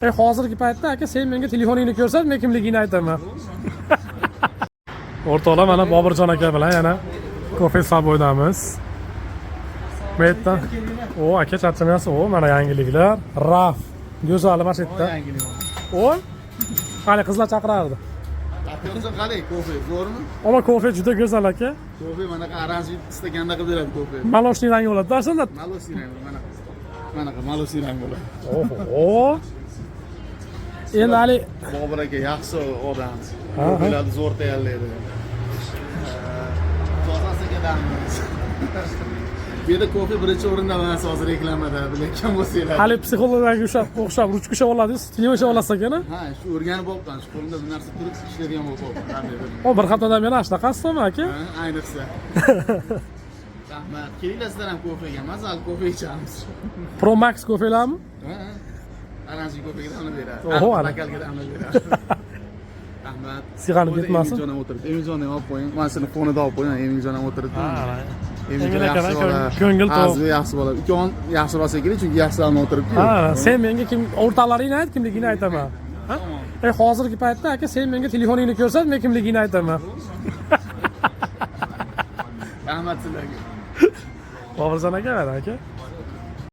Hozirgi paytda aka sen menga telefoningni ko'rsat, men kimligingni aytaman. O'rtoqlar, mana Bobirjon aka bilan yana kofe saboydamiz. Bu yerda aka charchamayapsiz. Mana yangiliklar. Raf. Go'zal mana shu yerda. Qani qizlar chaqirardi. Chaqirsa qalay kofe zo'rmi? Ama kofe juda go'zal aka. Kofe mana oranji stakanda qilib beradi kofe. Maloshni rangi bo'ladi, darsanda. Malosi rangi mana malosi rangi bo'ladi. Oho. Endi hali Bobur aka yaxshi odam. Ko'plarni zo'r tayyorlaydi. To'g'risi ketamiz. Bu yerda kofe birinchi o'rinda emas, hozir reklamada bilayotgan bo'lsanglar. hali psixologlarga o'xshab ruchka ushlab oladingiz, telefon ushlab olasiz ekana. Ha, shu o'rganib olibman. Shu qo'limda bir narsa turib ishlaydigan bo'lib qoldi. O bir haftadan beri shunaqasizmi aka? Ayniqsa. Rahmat. Kelinglar sizlar ham kofega, mazali kofe ichamiz. Pro Max kofelarmi? Oranji kofega damlab beradi. Oho, Lokalga damlab beradi. Rahmat. Sig'anib ketmasin. Emiljon ham o'tiribdi. Emiljon ham olib qo'ying. Mana seni fonida olib qo'ying. Emiljon ham o'tiribdi. Emil aka ko'ngil to'q. Yaxshi bola. Ikkovon yaxshi bo'lsa kerak, chunki yaxshilarni o'tiribdi. Sen menga kim o'rtalaringni ayt, kimligingni aytaman. Hozirgi paytda aka sen menga telefoningni ko'rsat, men kimligingni aytaman. Rahmat sizlarga. Bobirjon aka, aka.